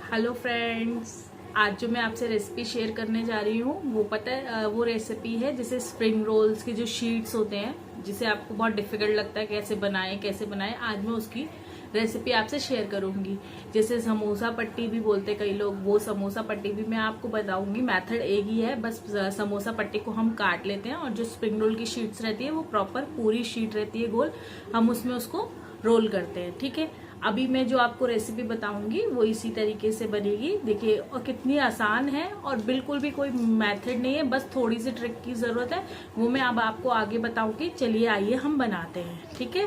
Hello friends, आज जो मैं आपसे रेसिपी शेयर करने जा रही हूँ वो पता है वो रेसिपी है जैसे स्प्रिंग रोल्स के जो शीट्स होते हैं, जिसे आपको बहुत डिफिकल्ट लगता है कैसे बनाएं। आज मैं उसकी रेसिपी आपसे शेयर करूंगी। जैसे समोसा पट्टी भी बोलते कई लोग, वो समोसा पट्टी भी मैं आपको बताऊंगी। मेथड एक ही है, बस समोसा पट्टी को हम काट लेते हैं और जो स्प्रिंग रोल की शीट्स रहती है वो प्रॉपर पूरी शीट रहती है गोल, हम उसमें उसको रोल करते हैं। ठीक है, अभी मैं जो आपको रेसिपी बताऊंगी वो इसी तरीके से बनेगी। देखिए और कितनी आसान है और बिल्कुल भी कोई मेथड नहीं है, बस थोड़ी सी ट्रिक की जरूरत है, वो मैं अब आपको आगे बताऊंगी। चलिए आइए हम बनाते हैं। ठीक है,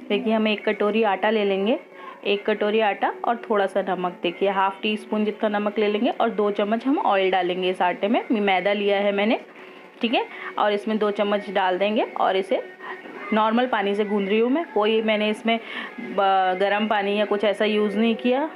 देखिए हम 1 कटोरी आटा ले लेंगे, 1 कटोरी आटा और थोड़ा सा नमक। देखिए हाफ टी स्पून जितना नमक ले लेंगे और 2 चम्मच हम ऑयल डालेंगे इस आटे में। मैदा लिया है मैंने, ठीक है, और इसमें 2 चम्मच डाल देंगे और इसे नॉर्मल पानी से गूंद रही हूँ मैं, मैंने इसमें गर्म पानी या कुछ ऐसा यूज़ नहीं किया।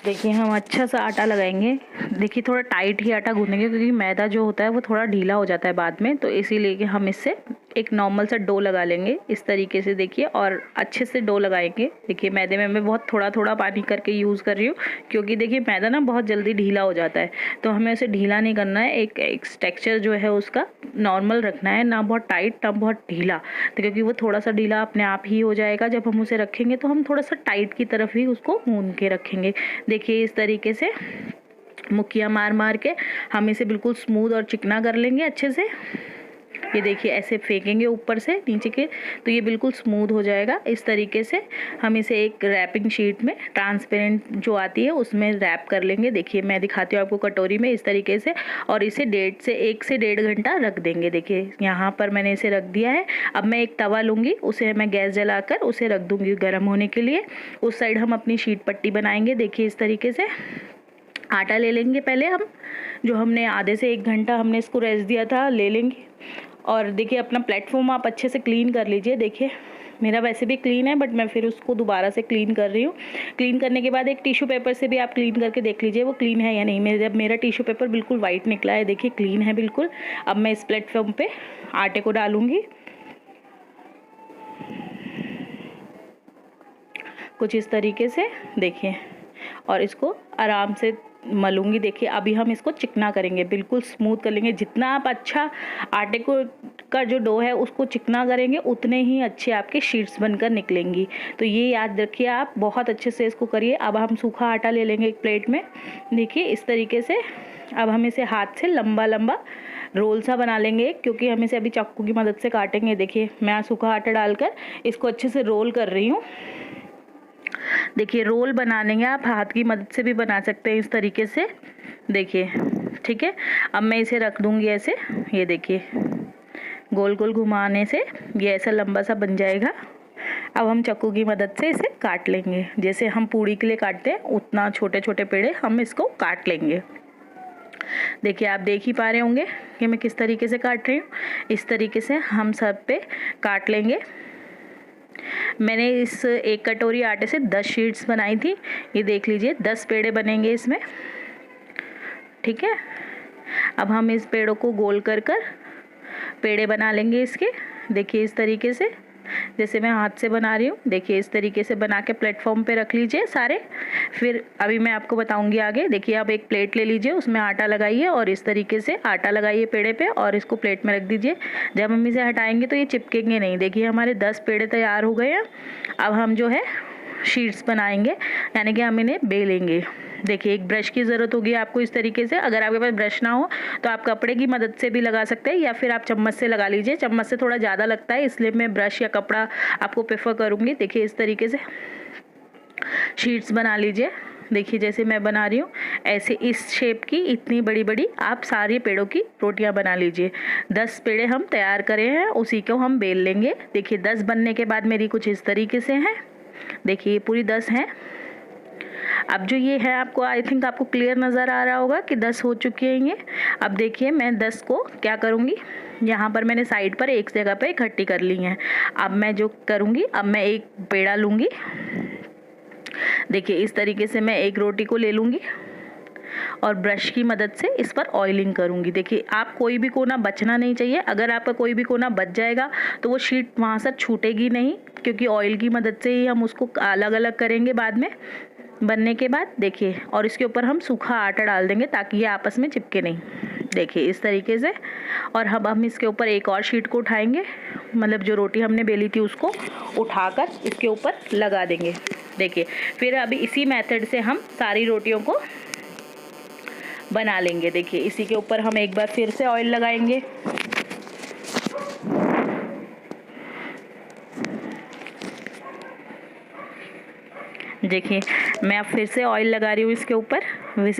देखिए हम अच्छा सा आटा लगाएंगे। देखिए थोड़ा टाइट ही आटा गूंदेंगे क्योंकि मैदा जो होता है वो थोड़ा ढीला हो जाता है बाद में, तो इसीलिए कि हम इससे एक नॉर्मल सा डो लगा लेंगे इस तरीके से। देखिए और अच्छे से डो लगाएंगे। देखिए मैदे में मैं बहुत थोड़ा थोड़ा पानी करके यूज़ कर रही हूँ क्योंकि देखिए मैदा ना बहुत जल्दी ढीला हो जाता है, तो हमें उसे ढीला नहीं करना है। एक टेक्सचर जो है उसका नॉर्मल रखना है, ना बहुत टाइट ना बहुत ढीला, तो क्योंकि वो थोड़ा सा ढीला अपने आप ही हो जाएगा जब हम उसे रखेंगे, तो हम थोड़ा सा टाइट की तरफ ही उसको गूंद के रखेंगे। देखिए इस तरीके से मुक्कियाँ मार मार के हम इसे बिल्कुल स्मूथ और चिकना कर लेंगे अच्छे से। ये देखिए ऐसे फेंकेंगे ऊपर से नीचे के, तो ये बिल्कुल स्मूथ हो जाएगा। इस तरीके से हम इसे एक रैपिंग शीट में, ट्रांसपेरेंट जो आती है उसमें रैप कर लेंगे। देखिए मैं दिखाती हूँ आपको कटोरी में, इस तरीके से, और इसे 1 से 1.5 घंटा रख देंगे। देखिए यहाँ पर मैंने इसे रख दिया है। अब मैं एक तवा लूँगी, उसे मैं गैस जलाकर उसे रख दूँगी गर्म होने के लिए। उस साइड हम अपनी शीट पट्टी बनाएंगे। देखिए इस तरीके से आटा ले लेंगे पहले हम, जो हमने आधे से 1 घंटा हमने इसको रेस्ट दिया था, ले लेंगे। और देखिए अपना प्लेटफॉर्म आप अच्छे से क्लीन कर लीजिए। देखिए मेरा वैसे भी क्लीन है, बट मैं फिर उसको दोबारा से क्लीन कर रही हूँ। क्लीन करने के बाद एक टिश्यू पेपर से भी आप क्लीन करके देख लीजिए वो क्लीन है या नहीं। मेरा टिश्यू पेपर बिल्कुल वाइट निकला है, देखिए क्लीन है बिल्कुल। अब मैं इस प्लेटफॉर्म पे आटे को डालूँगी कुछ इस तरीके से, देखिए, और इसको आराम से मलूंगी। देखिए अभी हम इसको चिकना करेंगे, बिल्कुल स्मूथ कर लेंगे। जितना आप अच्छा आटे को का जो डो है उसको चिकना करेंगे उतने ही अच्छे आपके शीट्स बनकर निकलेंगी। तो ये याद रखिए आप, बहुत अच्छे से इसको करिए। अब हम सूखा आटा ले लेंगे एक प्लेट में। देखिए इस तरीके से अब हम इसे हाथ से लंबा लंबा रोल सा बना लेंगे, क्योंकि हम इसे अभी चाकू की मदद से काटेंगे। देखिए मैं सूखा आटा डालकर इसको अच्छे से रोल कर रही हूँ। देखिए रोल बना लेंगे, आप हाथ की मदद से भी बना सकते हैं इस तरीके से। देखिए ठीक है, अब मैं इसे रख दूंगी ऐसे। ये देखिए गोल गोल घुमाने से ये ऐसा लंबा सा बन जाएगा। अब हम चाकू की मदद से इसे काट लेंगे, जैसे हम पूड़ी के लिए काटते हैं उतना छोटे छोटे पेड़े हम इसको काट लेंगे। देखिए आप देख ही पा रहे होंगे कि मैं किस तरीके से काट रही हूँ। इस तरीके से हम सब पे काट लेंगे। मैंने इस 1 कटोरी आटे से 10 शीट्स बनाई थी। ये देख लीजिए 10 पेड़े बनेंगे इसमें, ठीक है। अब हम इस पेड़ों को गोल कर पेड़े बना लेंगे इसके। देखिए इस तरीके से, जैसे मैं हाथ से बना रही हूँ। देखिए इस तरीके से बना के प्लेटफॉर्म पे रख लीजिए सारे। फिर अभी मैं आपको बताऊंगी आगे। देखिए आप एक प्लेट ले लीजिए, उसमें आटा लगाइए और इस तरीके से आटा लगाइए पेड़े पे और इसको प्लेट में रख दीजिए। जब हम इसे हटाएंगे तो ये चिपकेंगे नहीं। देखिए हमारे 10 पेड़े तैयार हो गए हैं। अब हम जो है शीट्स बनाएंगे, यानी कि हम इन्हें बेलेंगे। देखिए एक ब्रश की ज़रूरत होगी आपको इस तरीके से। अगर आपके पास ब्रश ना हो तो आप कपड़े की मदद से भी लगा सकते हैं, या फिर आप चम्मच से लगा लीजिए। चम्मच से थोड़ा ज़्यादा लगता है, इसलिए मैं ब्रश या कपड़ा आपको प्रेफर करूँगी। देखिए इस तरीके से शीट्स बना लीजिए। देखिए जैसे मैं बना रही हूँ ऐसे इस शेप की इतनी बड़ी बड़ी आप सारे पेड़ों की रोटियां बना लीजिए। 10 पेड़े हम तैयार करे हैं, उसी को हम बेल लेंगे। देखिए 10 बनने के बाद मेरी कुछ इस तरीके से हैं। देखिए ये पूरी 10 हैं। अब जो ये है आपको, आई थिंक आपको क्लियर नज़र आ रहा होगा कि 10 हो चुके हैं ये। अब देखिए मैं 10 को क्या करूँगी, यहाँ पर मैंने साइड पर एक जगह पे इकट्ठी कर ली हैं। अब मैं जो करूँगी, अब मैं एक पेड़ा लूँगी। देखिए इस तरीके से मैं एक रोटी को ले लूँगी और ब्रश की मदद से इस पर ऑयलिंग करूँगी। देखिए आप कोई भी कोना बचना नहीं चाहिए। अगर आपका कोई भी कोना बच जाएगा तो वो शीट वहाँ से छूटेगी नहीं, क्योंकि ऑयल की मदद से ही हम उसको अलग अलग करेंगे बाद में बनने के बाद। देखिए, और इसके ऊपर हम सूखा आटा डाल देंगे ताकि ये आपस में चिपके नहीं। देखिए इस तरीके से। और अब हम इसके ऊपर एक और शीट को उठाएंगे, मतलब जो रोटी हमने बेली थी उसको उठाकर इसके ऊपर लगा देंगे। देखिए फिर अभी इसी मेथड से हम सारी रोटियों को बना लेंगे। देखिए इसी के ऊपर हम एक बार फिर से ऑयल लगाएंगे। देखिए मैं अब फिर से ऑयल लगा रही हूँ इसके ऊपर,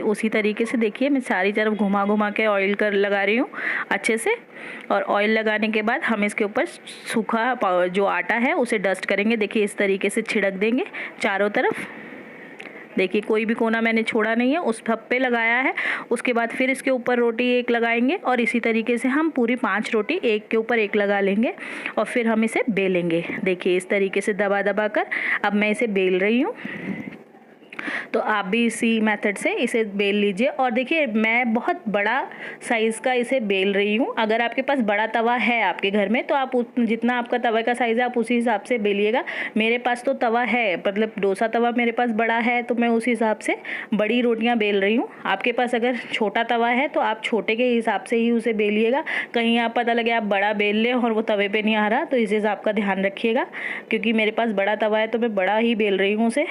उसी तरीके से। देखिए मैं सारी तरफ घुमा घुमा के ऑयल लगा रही हूँ अच्छे से। और ऑयल लगाने के बाद हम इसके ऊपर सूखा जो आटा है उसे डस्ट करेंगे। देखिए इस तरीके से छिड़क देंगे चारों तरफ। देखिए कोई भी कोना मैंने छोड़ा नहीं है, उस थप पे लगाया है। उसके बाद फिर इसके ऊपर रोटी एक लगाएंगे और इसी तरीके से हम पूरी 5 रोटी एक के ऊपर एक लगा लेंगे और फिर हम इसे बेलेंगे। देखिए इस तरीके से दबा दबा कर अब मैं इसे बेल रही हूँ। तो आप भी इसी मेथड से इसे बेल लीजिए। और देखिए मैं बहुत बड़ा साइज़ का इसे बेल रही हूँ। अगर आपके पास बड़ा तवा है आपके घर में तो आप जितना आपका तवा का साइज़ है आप उसी हिसाब से बेलिएगा। मेरे पास तो तवा है, मतलब डोसा तवा मेरे पास बड़ा है, तो मैं उस हिसाब से बड़ी रोटियाँ बेल रही हूँ। आपके पास अगर छोटा तवा है तो आप छोटे के हिसाब से ही उसे बेलिएगा। कहीं आप पता लगे आप बड़ा बेल लें और वो तवे पर नहीं आ रहा, तो इस हिसाब का ध्यान रखिएगा। क्योंकि मेरे पास बड़ा तवा है तो मैं बड़ा ही बेल रही हूँ उसे।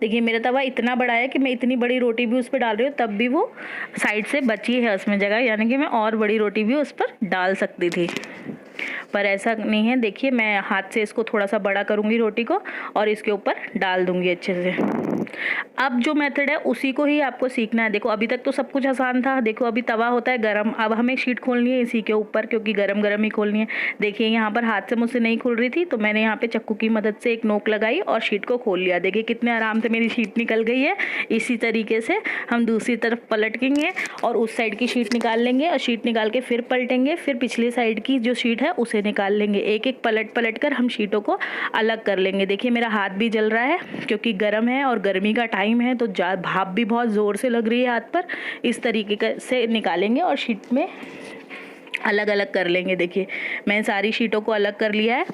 देखिए मेरा तवा इतना बड़ा है कि मैं इतनी बड़ी रोटी भी उस पर डाल रही हूँ, तब भी वो साइड से बची है उसमें जगह, यानी कि मैं और बड़ी रोटी भी उस पर डाल सकती थी, पर ऐसा नहीं है। देखिए मैं हाथ से इसको थोड़ा सा बड़ा करूँगी रोटी को और इसके ऊपर डाल दूँगी अच्छे से। अब जो मेथड है उसी को ही आपको सीखना है। देखो अभी तक तो सब कुछ आसान था। देखो अभी तवा होता है गरम, अब हमें शीट खोलनी है इसी के ऊपर, क्योंकि गरम गरम ही खोलनी है। देखिए यहाँ पर हाथ से मुझसे नहीं खुल रही थी तो मैंने यहाँ पे चाकू की मदद से एक नोक लगाई और शीट को खोल लिया। देखिए कितने आराम से मेरी शीट निकल गई है। इसी तरीके से हम दूसरी तरफ पलटेंगे और उस साइड की शीट निकाल लेंगे और शीट निकाल के फिर पलटेंगे, फिर पिछली साइड की जो शीट है उसे निकाल लेंगे। एक एक पलट कर हम शीटों को अलग कर लेंगे। देखिए मेरा हाथ भी जल रहा है क्योंकि गर्म है और गर्मी का टाइम है, तो भाप भी बहुत ज़ोर से लग रही है हाथ पर। इस तरीके से निकालेंगे और शीट में अलग अलग कर लेंगे। देखिए मैंने सारी शीटों को अलग कर लिया है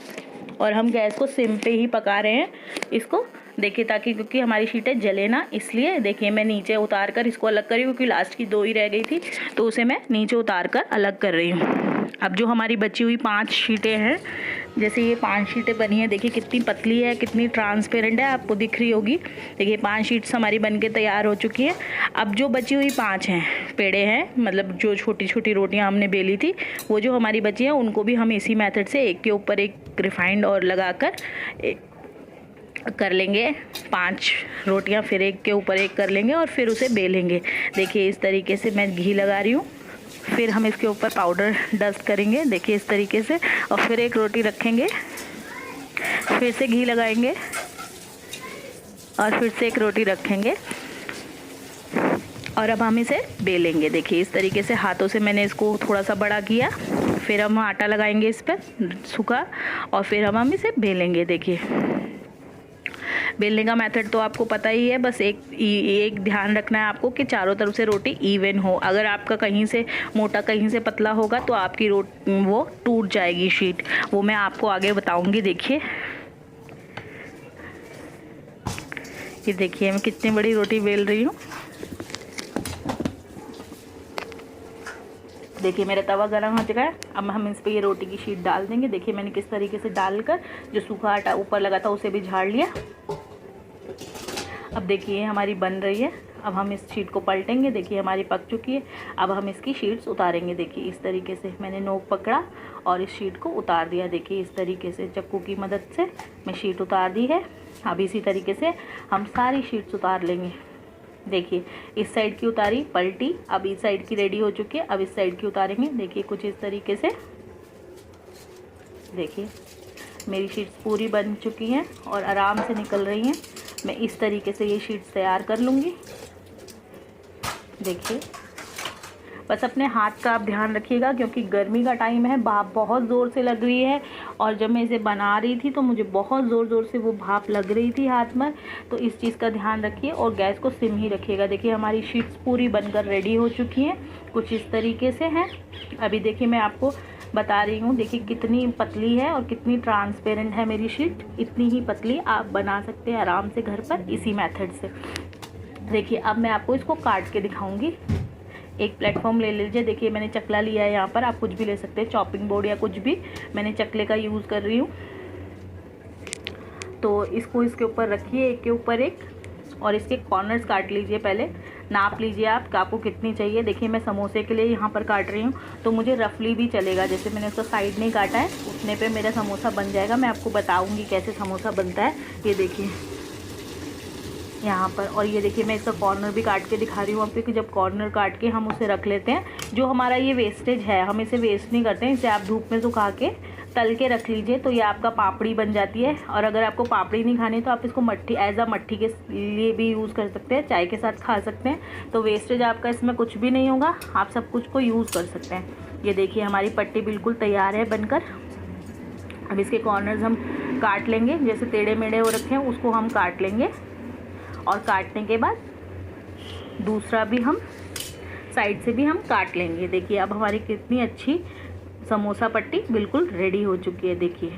और हम गैस को सिम पे ही पका रहे हैं इसको। देखिए ताकि क्योंकि हमारी शीटें जले ना, इसलिए देखिए मैं नीचे उतार कर इसको अलग कर रही हूँ, क्योंकि लास्ट की 2 ही रह गई थी तो उसे मैं नीचे उतार कर अलग कर रही हूँ। अब जो हमारी बची हुई 5 शीटें हैं, जैसे ये 5 शीटें बनी है, देखिए कितनी पतली है, कितनी ट्रांसपेरेंट है, आपको दिख रही होगी। देखिए 5 शीट्स हमारी बनके तैयार हो चुकी है। अब जो बची हुई 5 हैं पेड़े हैं, मतलब जो छोटी छोटी रोटियां हमने बेली थी, वो जो हमारी बची हैं उनको भी हम इसी मेथड से एक के ऊपर एक रिफाइंड और लगाकर कर लेंगे। 5 रोटियां फिर एक के ऊपर एक कर लेंगे और फिर उसे बेलेंगे। देखिए इस तरीके से मैं घी लगा रही हूँ, फिर हम इसके ऊपर पाउडर डस्ट करेंगे। देखिए इस तरीके से, और फिर एक रोटी रखेंगे, फिर से घी लगाएंगे और फिर से एक रोटी रखेंगे और अब हम इसे बेलेंगे। देखिए इस तरीके से हाथों से मैंने इसको थोड़ा सा बड़ा किया, फिर हम आटा लगाएंगे इस पर सूखा और फिर हम इसे बेलेंगे। देखिए बेलने का मेथड तो आपको पता ही है, बस एक ध्यान रखना है आपको कि चारों तरफ से रोटी इवन हो। अगर आपका कहीं से मोटा कहीं से पतला होगा तो आपकी वो टूट जाएगी शीट, वो मैं आपको आगे बताऊंगी। देखिए ये देखिए मैं कितनी बड़ी रोटी बेल रही हूँ। देखिए मेरा तवा गर्म हो चुका है, अब हम इस पर ये रोटी की शीट डाल देंगे। देखिए मैंने किस तरीके से डालकर जो सूखा आटा ऊपर लगा था उसे भी झाड़ लिया। अब देखिए हमारी बन रही है। अब हम इस शीट को पलटेंगे। देखिए हमारी पक चुकी है। अब हम इसकी शीट्स उतारेंगे। देखिए इस तरीके से मैंने नोक पकड़ा और इस शीट को उतार दिया। देखिए इस तरीके से चाकू की मदद से मैं शीट उतार दी है। अब इसी तरीके से हम सारी शीट्स उतार लेंगे। देखिए इस साइड की उतारी, पलटी, अब इस साइड की रेडी हो चुकी है। अब इस साइड की उतारेंगे। देखिए कुछ इस तरीके से। देखिए मेरी शीट्स पूरी बन चुकी हैं और आराम से निकल रही हैं। मैं इस तरीके से ये शीट्स तैयार कर लूँगी। देखिए बस अपने हाथ का आप ध्यान रखिएगा, क्योंकि गर्मी का टाइम है, भाप बहुत ज़ोर से लग रही है और जब मैं इसे बना रही थी तो मुझे बहुत ज़ोर से वो भाप लग रही थी हाथ में, तो इस चीज़ का ध्यान रखिए और गैस को सिम ही रखिएगा। देखिए हमारी शीट्स पूरी बनकर रेडी हो चुकी हैं, कुछ इस तरीके से हैं। अभी देखिए मैं आपको बता रही हूँ। देखिए कितनी पतली है और कितनी ट्रांसपेरेंट है मेरी शीट। इतनी ही पतली आप बना सकते हैं आराम से घर पर इसी मेथड से। देखिए अब मैं आपको इसको काट के दिखाऊंगी। एक प्लेटफॉर्म ले लीजिए। देखिए मैंने चकला लिया है, यहाँ पर आप कुछ भी ले सकते हैं, चॉपिंग बोर्ड या कुछ भी। मैंने चकले का यूज़ कर रही हूँ। तो इसको इसके ऊपर रखिए, एक के ऊपर एक, और इसके कॉर्नर्स काट लीजिए। पहले नाप लीजिए आपको कितनी चाहिए। देखिए मैं समोसे के लिए यहाँ पर काट रही हूँ, तो मुझे रफली भी चलेगा। जैसे मैंने उसका साइड नहीं काटा है, उतने पे मेरा समोसा बन जाएगा। मैं आपको बताऊँगी कैसे समोसा बनता है। ये देखिए यहाँ पर, और ये देखिए मैं इसका कॉर्नर भी काट के दिखा रही हूँ आपको, कि जब कॉर्नर काट के हम उसे रख लेते हैं, जो हमारा ये वेस्टेज है हम इसे वेस्ट नहीं करते हैं। इसे आप धूप में सुखा के तल के रख लीजिए, तो ये आपका पापड़ी बन जाती है। और अगर आपको पापड़ी नहीं खानी तो आप इसको मट्ठी एज अ मट्ठी के लिए भी यूज़ कर सकते हैं, चाय के साथ खा सकते हैं। तो वेस्टेज आपका इसमें कुछ भी नहीं होगा, आप सब कुछ को यूज़ कर सकते हैं। ये देखिए हमारी पट्टी बिल्कुल तैयार है बनकर। अब इसके कॉर्नर्स हम काट लेंगे, जैसे टेढ़े मेढ़े हो रखे हैं उसको हम काट लेंगे। और काटने के बाद दूसरा भी हम साइड से भी हम काट लेंगे। देखिए अब हमारी कितनी अच्छी समोसा पट्टी बिल्कुल रेडी हो चुकी है। देखिए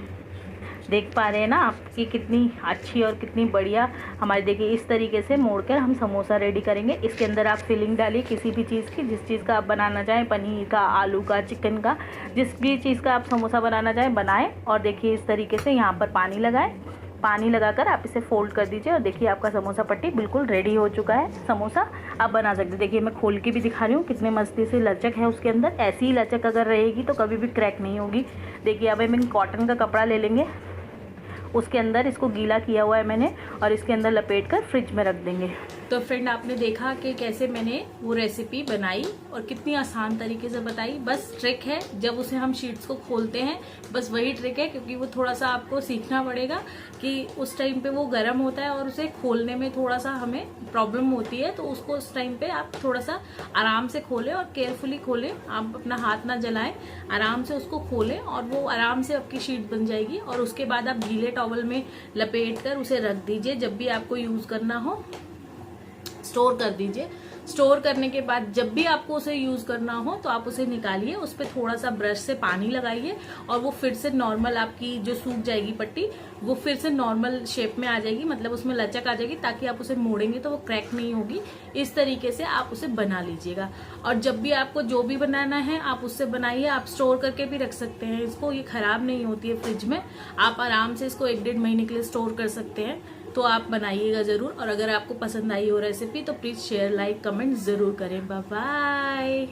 देख पा रहे हैं ना आपकी कितनी अच्छी और कितनी बढ़िया हमारी। देखिए इस तरीके से मोड़कर हम समोसा रेडी करेंगे। इसके अंदर आप फिलिंग डालिए किसी भी चीज़ की, जिस चीज़ का आप बनाना चाहें, पनीर का, आलू का, चिकन का, जिस भी चीज़ का आप समोसा बनाना चाहें बनाएं। और देखिए इस तरीके से यहाँ पर पानी लगाएं, पानी लगाकर आप इसे फोल्ड कर दीजिए। और देखिए आपका समोसा पट्टी बिल्कुल रेडी हो चुका है। समोसा आप बना सकते हैं। देखिए मैं खोल के भी दिखा रही हूँ कितने मस्ती से लचक है उसके अंदर। ऐसी ही लचक अगर रहेगी तो कभी भी क्रैक नहीं होगी। देखिए अब हम कॉटन का कपड़ा ले लेंगे, उसके अंदर इसको गीला किया हुआ है मैंने, और इसके अंदर लपेट कर फ्रिज में रख देंगे। तो फ्रेंड आपने देखा कि कैसे मैंने वो रेसिपी बनाई और कितनी आसान तरीके से बताई। बस ट्रिक है जब उसे हम शीट्स को खोलते हैं, बस वही ट्रिक है, क्योंकि वो थोड़ा सा आपको सीखना पड़ेगा कि उस टाइम पे वो गर्म होता है और उसे खोलने में थोड़ा सा हमें प्रॉब्लम होती है। तो उसको उस टाइम पे आप थोड़ा सा आराम से खोलें और केयरफुली खोलें, आप अपना हाथ ना जलाएं, आराम से उसको खोलें और वो आराम से आपकी शीट बन जाएगी। और उसके बाद आप गीले टॉवल में लपेट कर उसे रख दीजिए। जब भी आपको यूज करना हो स्टोर कर दीजिए। स्टोर करने के बाद जब भी आपको उसे यूज करना हो तो आप उसे निकालिए, उस पर थोड़ा सा ब्रश से पानी लगाइए और वो फिर से नॉर्मल आपकी जो सूख जाएगी पट्टी, वो फिर से नॉर्मल शेप में आ जाएगी, मतलब उसमें लचक आ जाएगी, ताकि आप उसे मोड़ेंगे तो वो क्रैक नहीं होगी। इस तरीके से आप उसे बना लीजिएगा। और जब भी आपको जो भी बनाना है आप उससे बनाइए। आप स्टोर करके भी रख सकते हैं इसको, ये खराब नहीं होती है फ्रिज में। आप आराम से इसको 1-1.5 महीने के लिए स्टोर कर सकते हैं। तो आप बनाइएगा जरूर। और अगर आपको पसंद आई हो रेसिपी तो प्लीज शेयर, लाइक, कमेंट जरूर करें। Bye bye.